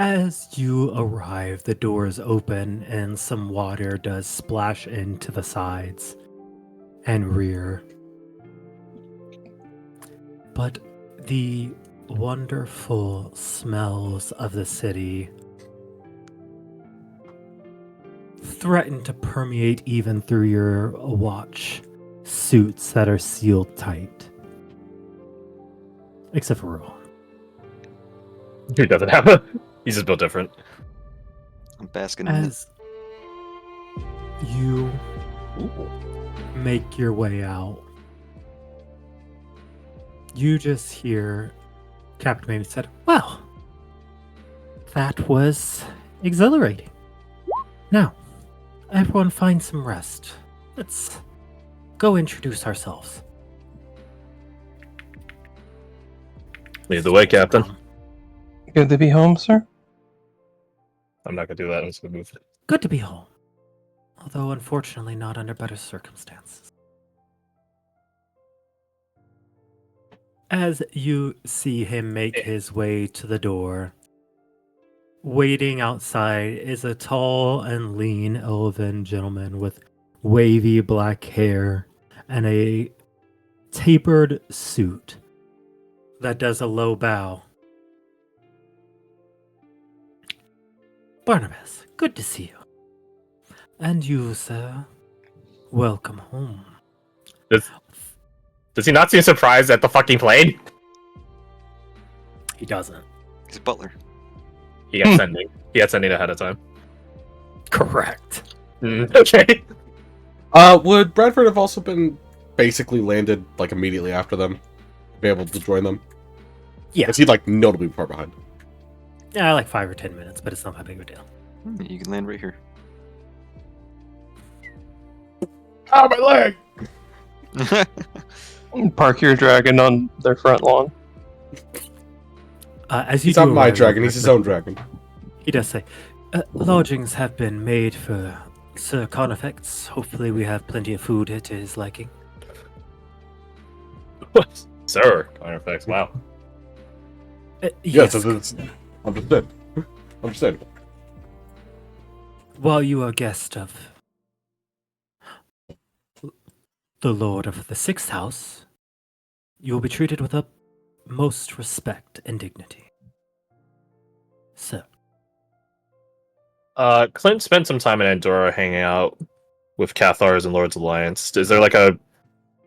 As you arrive, the doors open and some water does splash into the sides and rear. But the wonderful smells of the city threaten to permeate even through your watch suits that are sealed tight. Except for Rowan. He doesn't have a. He's just built different. I'm basking in it. As you make your way out, you just hear Captain Maybe said, "Well, that was exhilarating. Now, everyone find some rest. Let's go introduce ourselves." Lead the way, Captain. Good to be home, sir. I'm not gonna do that. I'm just gonna move. Good to be home. Although unfortunately not under better circumstances. As you see him make his way to the door, waiting outside is a tall and lean elven gentleman with wavy black hair and a tapered suit that does a low bow. "Barnabas, good to see you. And you, sir, welcome home." Does he not seem surprised at the fucking plane? He doesn't. He's a butler. He got sending. He had sending ahead of time. Correct. Okay. Would Bradford have also been basically landed like immediately after them? Be able to join them? Yeah. Is he like notably far behind? Yeah, like 5 or 10 minutes, but it's not that big of a deal. You can land right here. Oh, my leg! Park your dragon on their front lawn. As you He's do not my arrive, dragon, he's his own dragon. He does say, "Lodgings have been made for Sir Carnifex. Hopefully we have plenty of food to his liking." What? Sir, Carnifex, wow. Yes, it's understandable. While you are a guest of the Lord of the Sixth House, you will be treated with utmost respect and dignity. Sir. Clint spent some time in Andorra hanging out with Cathars and Lords Alliance. Is there like a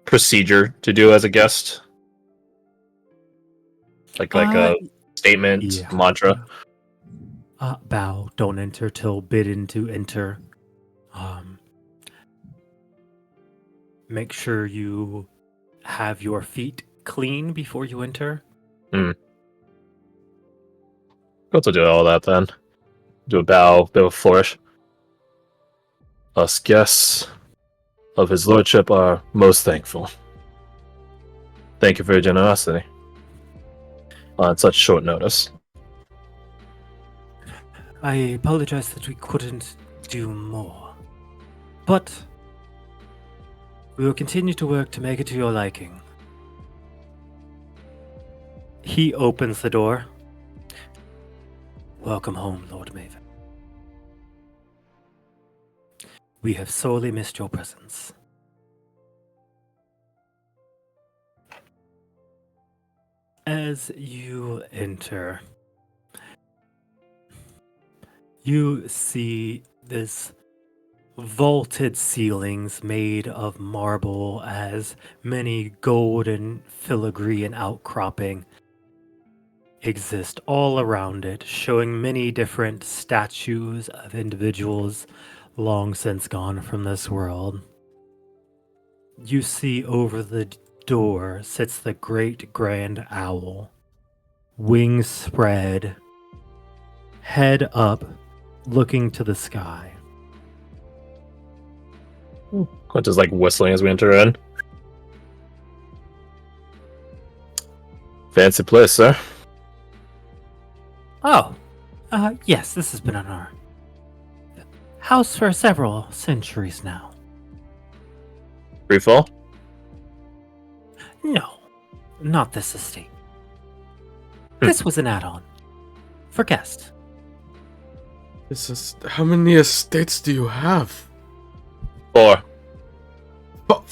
procedure to do as a guest? Like a statement, yeah. mantra? Bow, don't enter till bidden to enter. Make sure you have your feet clean before you enter. Go to do all that then. Do a bow, bit of a flourish. Us guests of his lordship are most thankful. Thank you for your generosity on such short notice. I apologize that we couldn't do more. But we will continue to work to make it to your liking. He opens the door. "Welcome home, Lord Maven. We have sorely missed your presence." As you enter, you see this vaulted ceilings made of marble as many golden filigree and outcropping exist all around it, showing many different statues of individuals long since gone from this world. You see over the door sits the great grand owl, wings spread, head up, looking to the sky. Clint is like whistling as we enter in. Fancy place, sir. Oh, yes, this has been on our house for several centuries now. Free fall? No, not this estate. This was an add-on for guests. This is how many estates do you have? 4. Oh,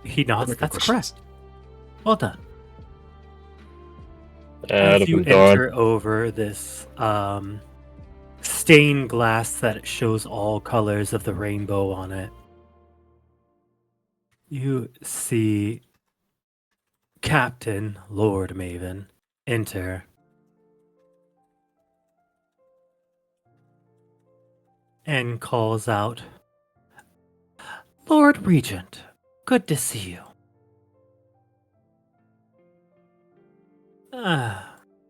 He nods. Make a That's question. correct. Well done. I'd As have you been gone. enter over this stained glass that shows all colors of the rainbow on it, you see Captain Lord Maven enter. And calls out, Lord Regent, good to see you.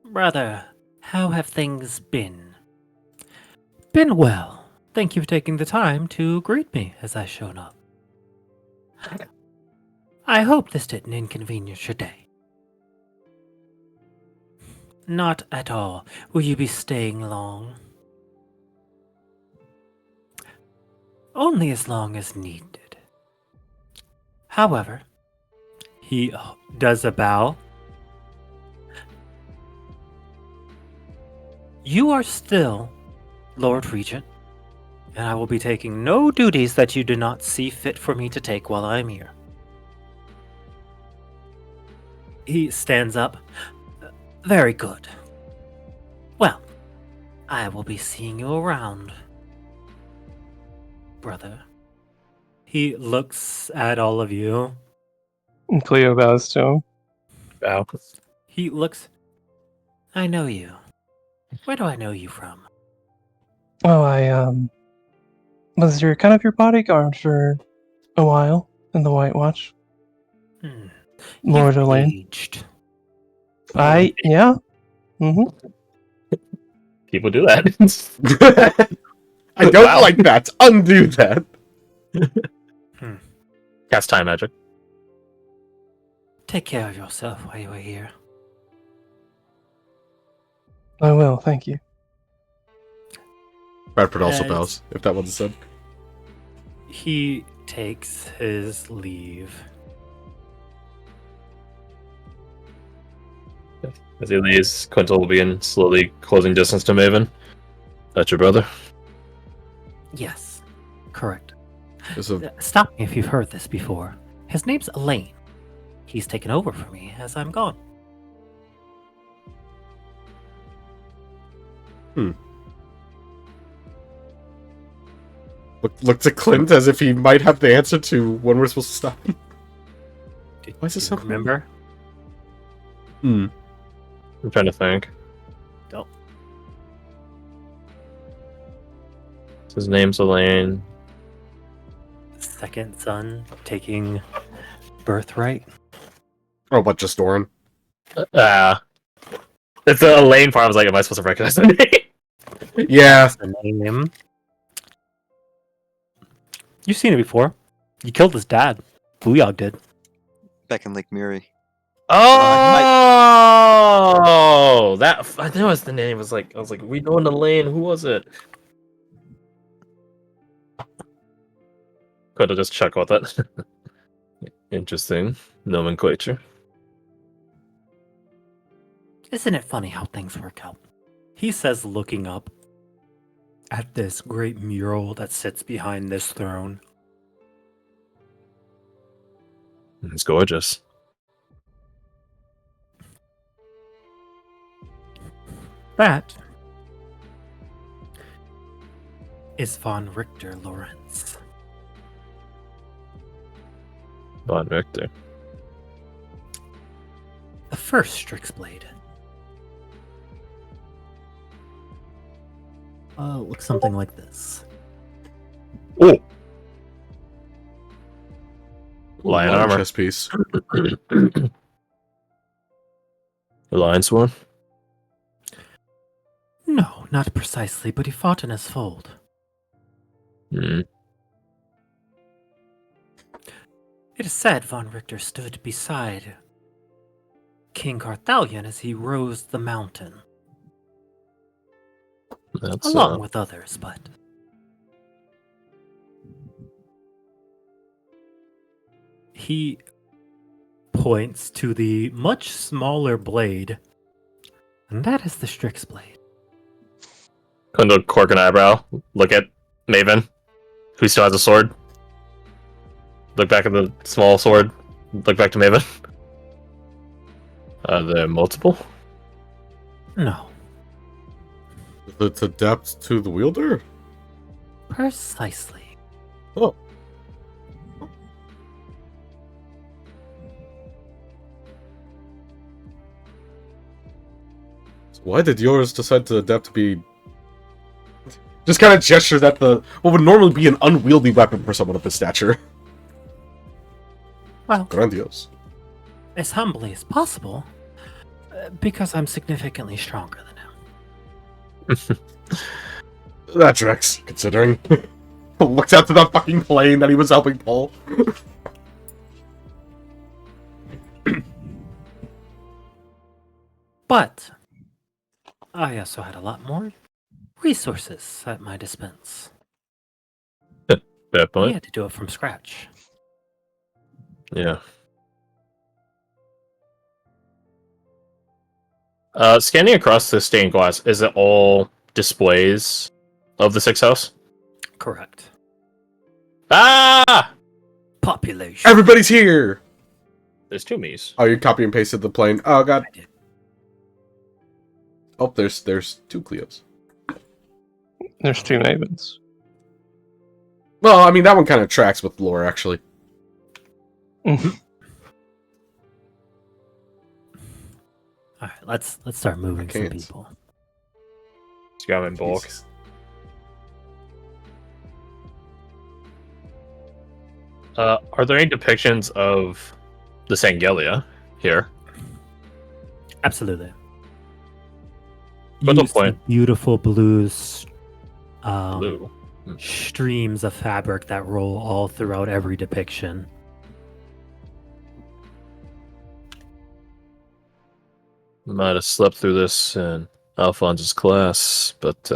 Brother, how have things been? Been well. Thank you for taking the time to greet me as I shown up. I hope this didn't inconvenience your day. Not at all. Will you be staying long? Only as long as needed. However, he does a bow. You are still Lord Regent, and I will be taking no duties that you do not see fit for me to take while I'm here. He stands up. Very good. Well, I will be seeing you around, brother. He looks at all of you. And Cleo bows to him. Bow. He looks. I know you. Where do I know you from? Oh, I was your bodyguard for a while in the White Watch. Lord You've Elaine. aged. Yeah. Mm-hmm. People do that. I don't Wow. like that. Undo that. Cast time magic. Take care of yourself while you are here. I will, thank you. Bradford also As- bows, if that wasn't said. He takes his leave. As he leaves, Quintel will begin slowly closing distance to Maven. That's your brother? Yes, correct. There's a Stop me if you've heard this before. His name's Elaine. He's taken over for me as I'm gone. looked at Clint as if he might have the answer to when we're supposed to stop. Why is this so cool? Remember? I'm trying to think. Don't. His name's Elaine. Second son taking birthright. Oh, but just Doran. It's the Elaine part. I was like, am I supposed to recognize the name? Yeah. That's the name. You've seen it before. You killed his dad. Booyog did. Back in Lake Mary. Oh, that I knew was the name. I was like, we know an Elaine. Who was it? Could have just checked with it. Interesting nomenclature. Isn't it funny how things work out? He says, looking up at this great mural that sits behind this throne. It's gorgeous. That is von Richter Lawrence. Von Richter. The first Strixblade. Looks something like this. Oh, lion armor. Chess piece. The lion sworn. No, not precisely, but he fought in his fold. Hmm. It is said von Richter stood beside King Carthalion as he rose the mountain, That's along with others, but he points to the much smaller blade, and that is the Strixblade. Kind of cork an eyebrow. Look at Maven, who still has a sword. Look back at the small sword. Look back to Maven. Are there multiple? No, It's adept to the wielder? precisely. Oh. So why did yours decide to adapt to be... Just kind of gestures at the... what would normally be an unwieldy weapon for someone of his stature. Well, Grandiose. as humbly as possible, because I'm significantly stronger than him. That tracks, considering. Looks out to the fucking plane that he was helping pull. But I also had a lot more resources at my dispense. Fair We point. had to do it from scratch. Yeah. Scanning across the stained glass, is it all displays of the sixth house? Correct. Ah! Population. Everybody's here! There's two me's. Oh, you copy and pasted the plane. Oh, God. I did. Oh, there's two Cleos. There's two Mavens. Well, I mean, that one kind of tracks with lore, actually. All right, let's start moving some can't. people. Scum in bulk. Jesus. Are there any depictions of the Sangelia here? Absolutely. What's You the point? see beautiful blues, Blue. streams of fabric that roll all throughout every depiction. Might have slept through this in Alphonse's class, but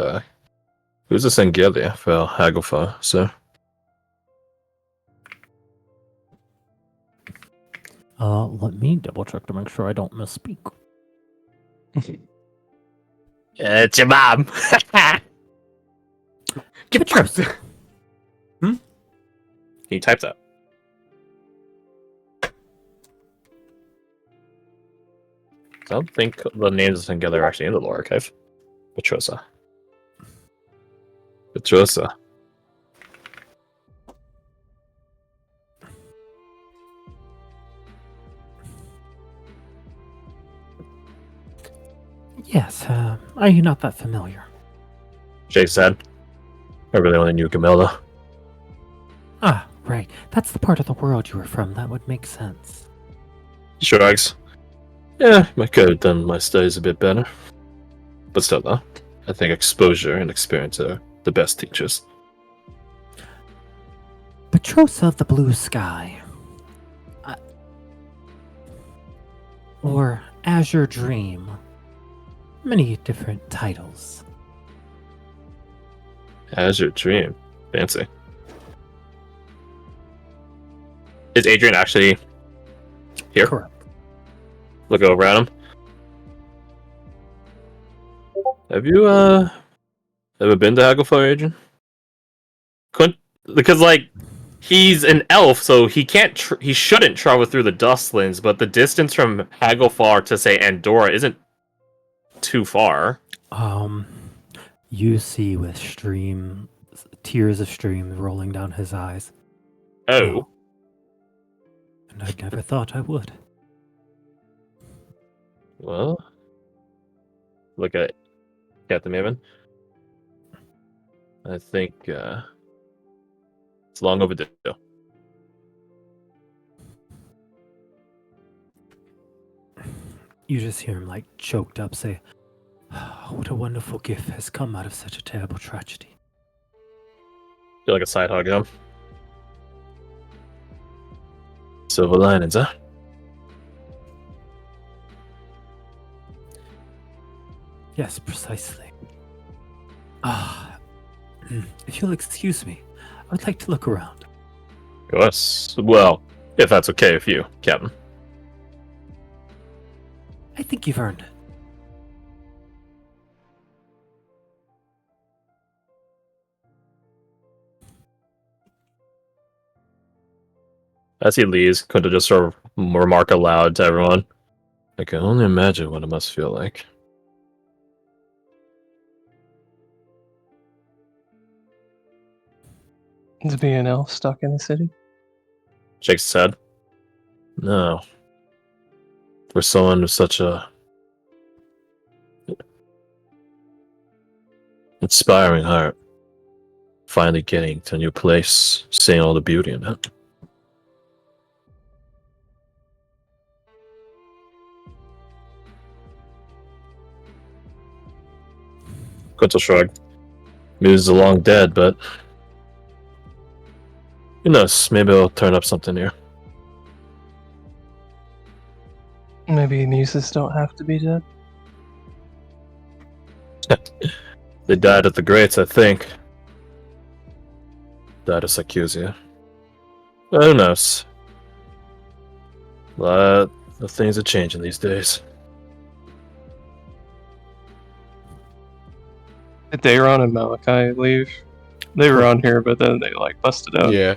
who's the Sangelia for Hagelfar, sir? Let me double check to make sure I don't misspeak. It's your mom. Petros. Can you type that? I don't think the names of Sangelia are actually in the lore archive. Petrosa. Petrosa. Yes, are you not that familiar? Jay said. I really only knew Gamela. Ah, right. That's the part of the world you were from. That would make sense. Shrugs. Yeah, I could have done my studies a bit better. But still, though, I think exposure and experience are the best teachers. Petrosa of the Blue Sky. Or Azure Dream. Many different titles. Azure Dream. Fancy. Is Adrian actually here? Correct. Look over at him. Have you ever been to Hagelfar, Adrian? Because like he's an elf, so he can't. He shouldn't travel through the Dustlands. But the distance from Hagelfar to say Andorra isn't too far. You see with tears of stream rolling down his eyes. Oh, And I never thought I would. well. Look at Captain Maven. I think it's long overdue. You just hear him like choked up say, what a wonderful gift has come out of such a terrible tragedy. Feel like a side hug, huh? Silver linings, huh? Yes, precisely. If you'll excuse me, I would like to look around. Yes. Well, if that's okay with you, Captain. I think you've earned it. As he leaves, Kunta just sort of remark aloud to everyone. I can only imagine what it must feel like. To be an elf stuck in the city? Shakes his head. No. For someone with such a inspiring heart, finally getting to a new place, seeing all the beauty in it. Kunta shrugged. Muse is long dead, but who knows? Maybe I'll turn up something here. Maybe muses don't have to be dead. They died at the Greats, I think. Died of Sakusia. But who knows? A lot of things are changing these days. Did Dayron and Malachi leave? They were on here, but then they like busted out. Yeah.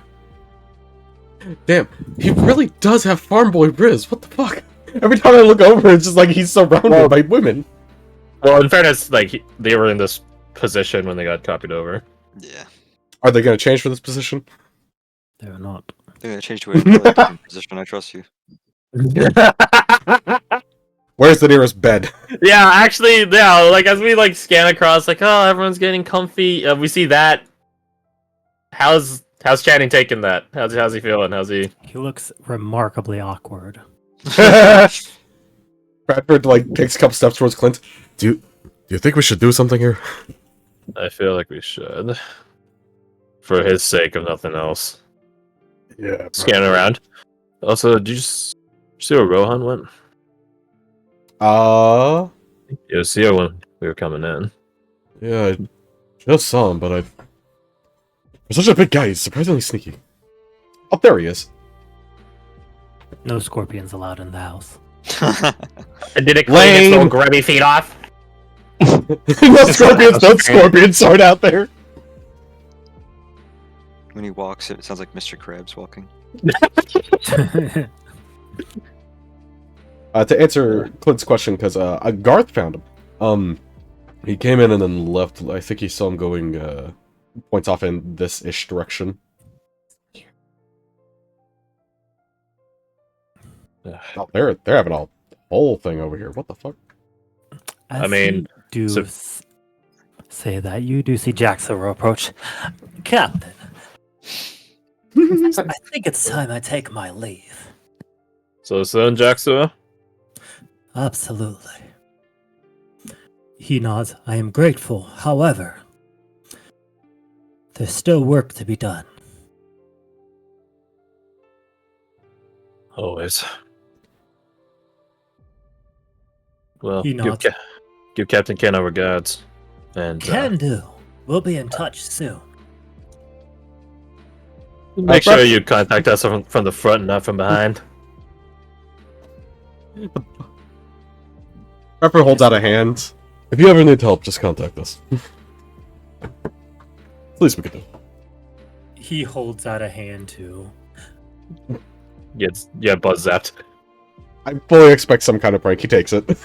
Damn, he really does have farm boy Riz. What the fuck? Every time I look over, it's just like he's surrounded by women. Well, in fairness, like they were in this position when they got copied over. Yeah. Are they going to change for this position? They're not. They're gonna change to a completely different position. I trust you. Where's the nearest bed? Yeah, actually, yeah. Like as we like scan across, like oh, everyone's getting comfy. We see that. How's Channing taking that? How's he feeling? How's he? He looks remarkably awkward. Bradford like takes a couple steps towards Clint. Do you think we should do something here? I feel like we should, for his sake, if nothing else. Yeah. Scan around. Also, did you see where Rohan went? You see her when we were coming in. Yeah, I just saw him, but for such a big guy, he's surprisingly sneaky. Oh, there he is. No scorpions allowed in the house. And did it clean its little grubby feet off? No scorpions sword out there. When he walks, it sounds like Mr. Krabs walking. To answer Clint's question, because Garth found him. He came in and then left. I think he saw him going points off in this-ish direction. Oh, they're having a whole thing over here. What the fuck? As I mean, you do so- say that, you do see Jaxo approach. Captain, I think it's time I take my leave. So, Jaxua? Absolutely. He nods. I am grateful. However, there's still work to be done. Always. Well, He give, nods. give Captain Ken our regards. And Can do. We'll be in touch soon. make sure you contact us from the front and not from behind. Pepper holds out a hand. If you ever need help, just contact us. At least we could do. He holds out a hand too. Yeah, buzz zapped. I fully expect some kind of prank. He takes it.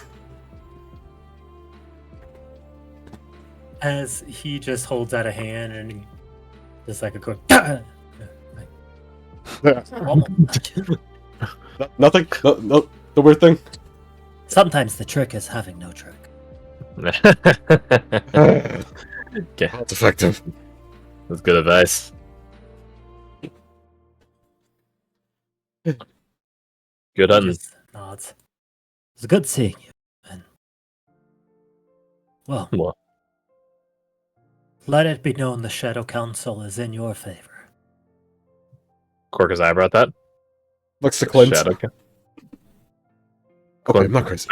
As he just holds out a hand and he just like a quick. Nothing? No weird thing? Sometimes the trick is having no trick. Okay, That's effective. that's good advice. Good He hunting. just nods. It's good seeing you. And well, Well, let it be known the Shadow Council is in your favor. Cork his eyebrow at that. Looks to Clint. Shadow. Okay, I'm not crazy.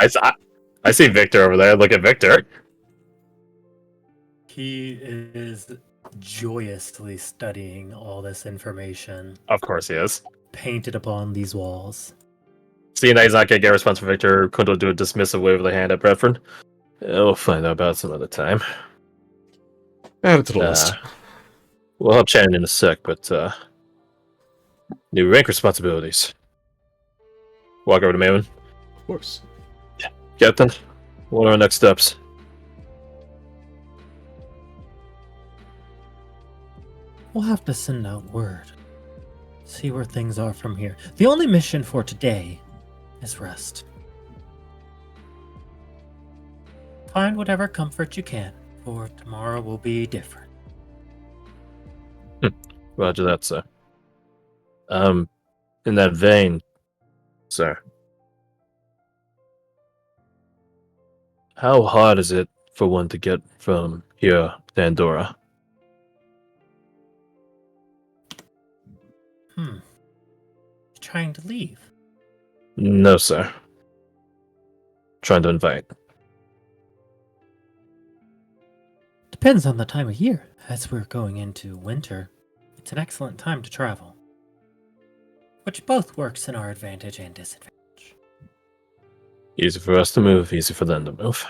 I see Victor over there. Look at Victor. He is joyously studying all this information Of course he is. painted upon these walls. Seeing that he's not going to get a response from Victor, Kunto do a dismissive wave of the hand at Bradford. We'll find out about it some other time. Add it to the list. We'll help Shannon in a sec, but New rank responsibilities. Walk over to Maven. Of course. Captain, what are our next steps? We'll have to send out word. See where things are from here. The only mission for today is rest. Find whatever comfort you can, for tomorrow will be different. Roger that, sir. In that vein, sir. How hard is it for one to get from here to Andorra? Trying to leave. No, sir. Trying to invite. Depends on the time of year. As we're going into winter, it's an excellent time to travel. Which both works in our advantage and disadvantage. Easy for us to move, easy for them to move.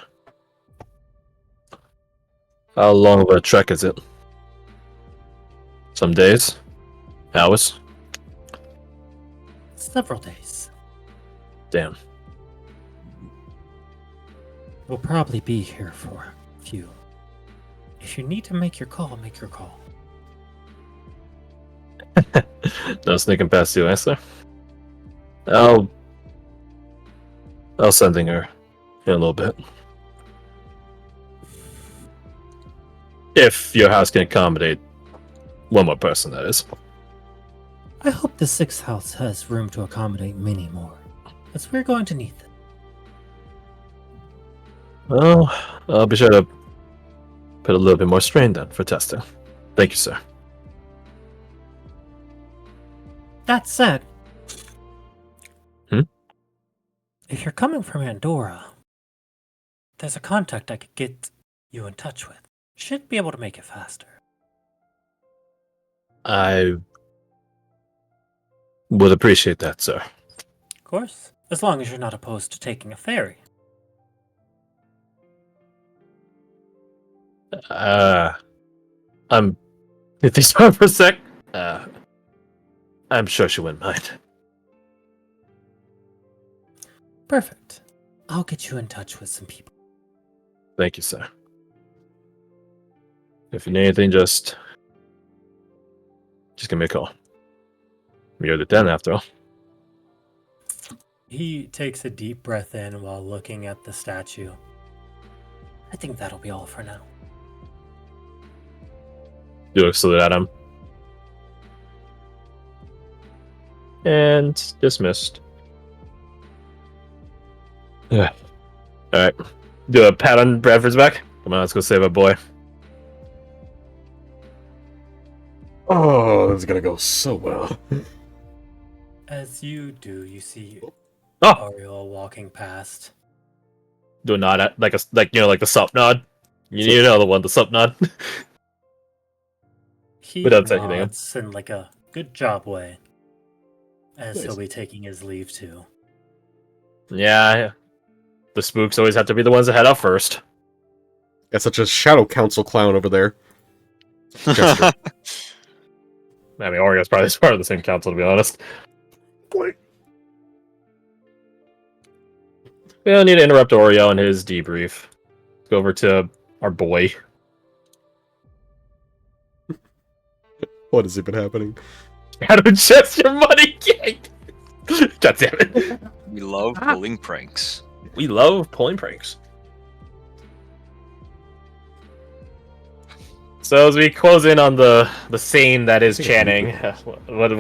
How long of a trek is it? Some days? Hours? Several days. Damn. We'll probably be here for a few. If you need to make your call, make your call. No sneaking past you, sir. I'll sending her in a little bit. If your house can accommodate one more person, that is. I hope the 6th house has room to accommodate many more, as we're going to need them. Well, I'll be sure to put a little bit more strain down for testing. Thank you, sir. That said, Hmm? If you're coming from Andorra, there's a contact I could get you in touch with. Should be able to make it faster. I would appreciate that, sir. Of course, as long as you're not opposed to taking a ferry. I'm. If they start for a sec, I'm sure she wouldn't mind. Perfect. I'll get you in touch with some people. Thank you, sir. If you need anything, just give me a call. You're the 10 after all. He takes a deep breath in while looking at the statue. I think that'll be all for now. Do a salute at him. And dismissed. Yeah. Alright. Do a pat on Bradford's back. Come on, let's go save our boy. Oh, this is gonna go so well. As you do, you see Oh! Ariel walking past. Do a nod at, like the sup nod. You know the one, the sup nod. He Without saying anything. nods in like a good job way. As Nice. he'll be taking his leave too. Yeah. The spooks always have to be the ones that head out first. Got such a shadow council clown over there. I mean, Oreo's probably part of the same council, to be honest. We don't need to interrupt Oreo and his debrief. Let's go over to our boy. What has been happening? How to chest your money gang! God damn it. We love pulling pranks. We love pulling pranks. So as we close in on the scene that is Channing, what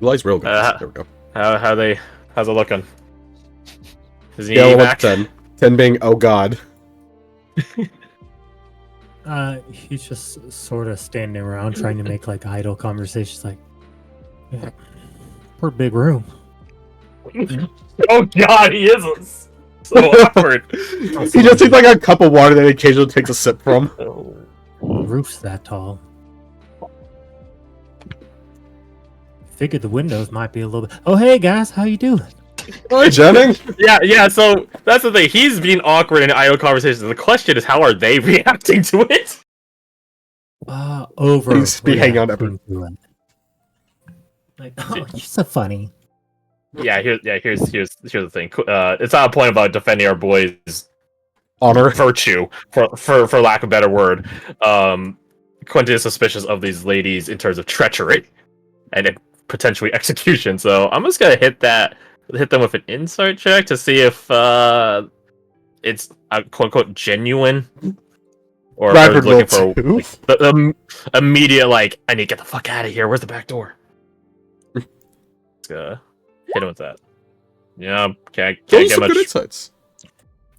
Legalize railguns. There we go. how's it looking? Is he Scale of back? 10. 10 being, oh god. He's just sort of standing around trying to make like idle conversations like, yeah, we're big room. Oh god, he is so awkward. He just takes like a cup of water that he occasionally takes a sip from. Roof's that tall. Figured the windows might be a little bit. Oh hey guys, how you doing? Hi, Jennings. Yeah, so that's the thing. He's being awkward in idle conversations. The question is, how are they reacting to it? Over. He's hanging on to reacting to it. Like, oh, you're so funny. Here's the thing. It's not a point about defending our boys' Honor. virtue, for lack of a better word. Quentin is suspicious of these ladies in terms of treachery and potentially execution. So I'm just gonna hit them with an insight check to see if it's quote unquote genuine, or if they're Rapid looking roll for two. like, the immediate like, I need to get the fuck out of here. Where's the back door? Let's hit him with that. Yeah, can't Those are get some much. good insights.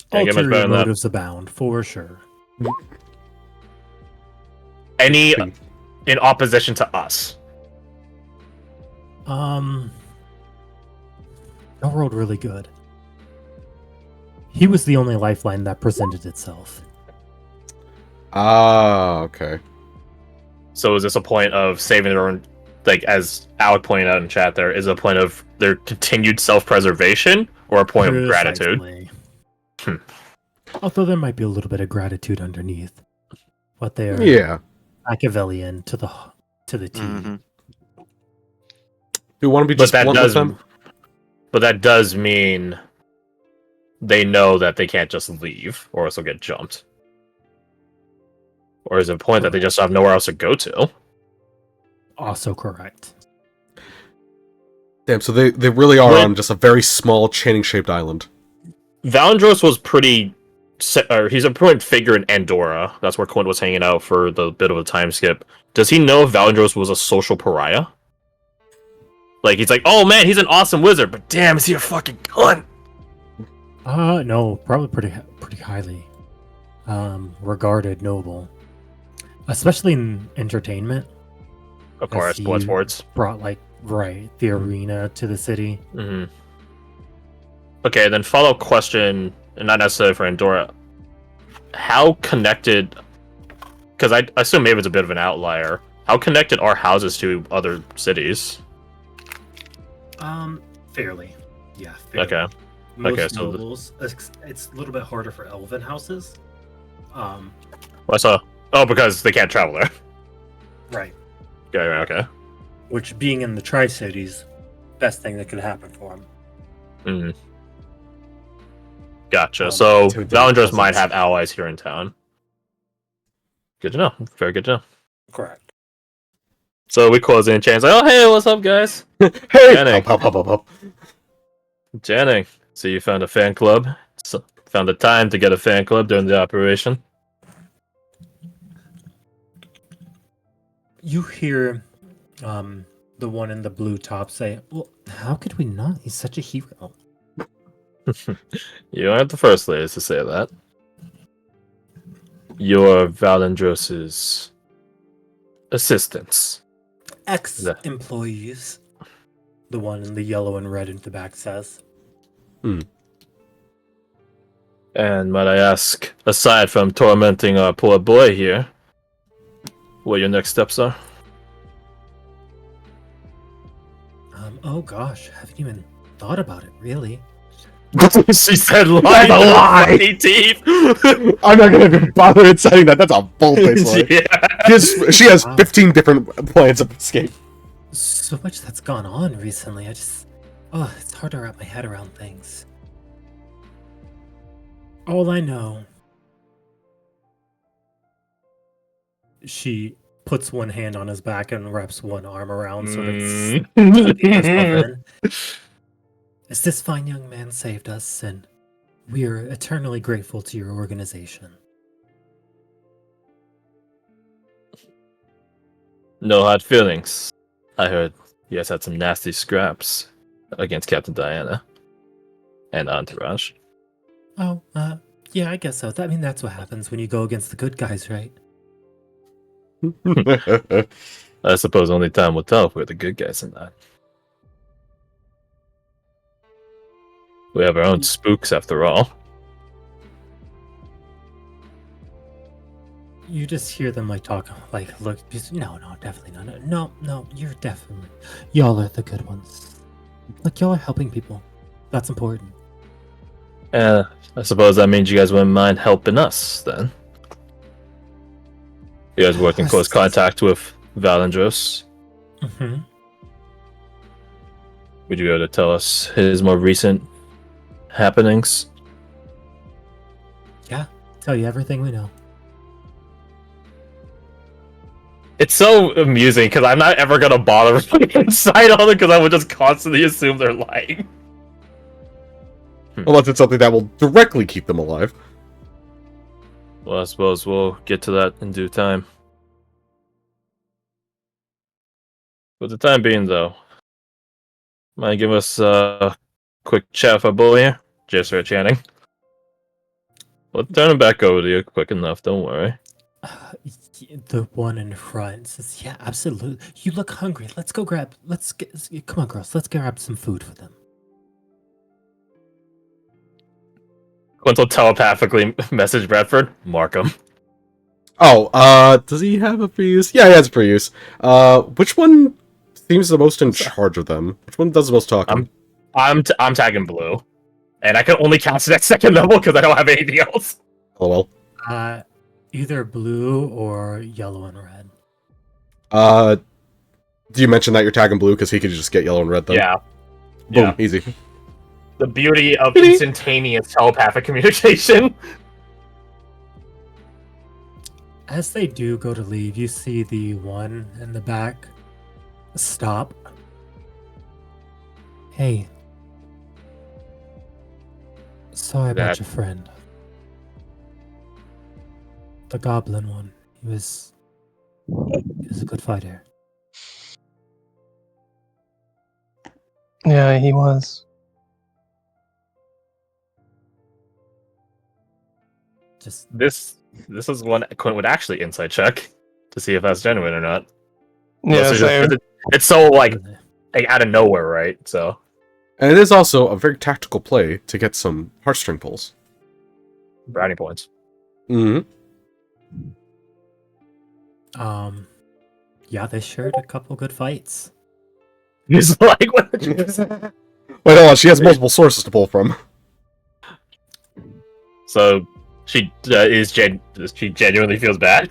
Can't get much better Ulterior than that. motives abound, for sure. Any in opposition to us. I rolled really good. He was the only lifeline that presented itself. Ah, okay. So is this a point of saving their own, like as Alec pointed out in chat, there is a point of their continued self-preservation or a point of gratitude? Precisely. Although there might be a little bit of gratitude underneath. But they are Yeah. Machiavellian to the T. Mhm. Do you want to be just blunt with them? But that does mean they know that they can't just leave or else they'll get jumped. Or is it a point that they just have nowhere else to go to? Also correct. Damn, so they really are on just a very small chaining-shaped island. Valandros was pretty... he's a important figure in Andorra. That's where Quint was hanging out for the bit of a time skip. Does he know if Valandros was a social pariah? Like, he's like, oh man, he's an awesome wizard, but damn, is he a fucking cunt? No, probably pretty highly regarded noble. Especially in entertainment. Of course, he blood sports. Brought the arena to the city. Mm-hmm. Okay, then follow-up question, and not necessarily for Andorra. How connected? Because I assume maybe it's a bit of an outlier. How connected are houses to other cities? Fairly. Yeah. Fairly. Okay. Most Okay, so nobles. It's a little bit harder for elven houses. Well, I saw. Oh, because they can't travel there. Right. Okay. Which, being in the Tri-Cities, best thing that could happen for them. Mm. Gotcha. Um, So two different Valandros might cousins. have allies here in town. Good to know. Very good to know. Correct. So we close in. Chan's like, oh hey, what's up, guys? Hey! Jenny. Up. Channing, so you found a fan club. So found the time to get a fan club during the operation. You hear the one in the blue top say, well, how could we not? He's such a hero. You aren't the first ladies to say that. You're Valandros's assistants. Ex-employees. The one in the yellow and red in the back says. And might I ask, aside from tormenting our poor boy here, what your next steps are? Oh gosh, haven't even thought about it, really. She said lie. That's a lie! Funny teeth. I'm not gonna even bother inciting that. That's a bold-faced lie. Yeah. She has 15 different plans of escape. So much that's gone on recently. it's hard to wrap my head around things. All I know. She puts one hand on his back and wraps one arm around so that it's as this fine young man saved us, and we are eternally grateful to your organization. No hard feelings. I heard you guys had some nasty scraps against Captain Diana and Entourage. Oh, yeah, I guess so. I mean, that's what happens when you go against the good guys, right? I suppose only time will tell if we're the good guys or not. We have our own spooks after all. You just hear them talk, look, no, definitely not. No, you're definitely, y'all are the good ones. Y'all are helping people. That's important. I suppose that means you guys wouldn't mind helping us, then. You guys work in close contact with Valandros. Mm-hmm. Would you be able to tell us his more recent happenings? Yeah, tell you everything we know. It's so amusing because I'm not ever gonna bother with insight on it because I would just constantly assume they're lying. Unless it's something that will directly keep them alive. Well, I suppose we'll get to that in due time. For the time being, though, mind give us a quick chat for Bull here? Just for Channing. We'll turn him back over to you quick enough, don't worry. The one in front says, "Yeah, absolutely. You look hungry. Let's go grab. Come on, girls. Let's grab some food for them." Quint will telepathically message Bradford. Mark him. Oh, does he have a Prius? Yeah, he has a Prius. Which one seems the most in charge of them? Which one does the most talking? I'm tagging Blue, and I can only cast it at second level because I don't have anything else. LOL. Either blue or yellow and red. Do you mention that you're tagging Blue because he could just get yellow and red then? Yeah. Boom, Yeah. easy. The beauty of instantaneous telepathic communication. As they do go to leave, you see the one in the back stop. Hey. Sorry about your friend. The goblin one. He was a good fighter. Yeah, he was. Just This is one Quint would actually insight check to see if that's genuine or not. Yeah, So same. it's so like out of nowhere, right? So And it is also a very tactical play to get some heartstring pulls. brownie points. Mm-hmm. Yeah, they shared a couple good fights. He's like, what? Wait, hold on. She has multiple sources to pull from. So she she genuinely feels bad.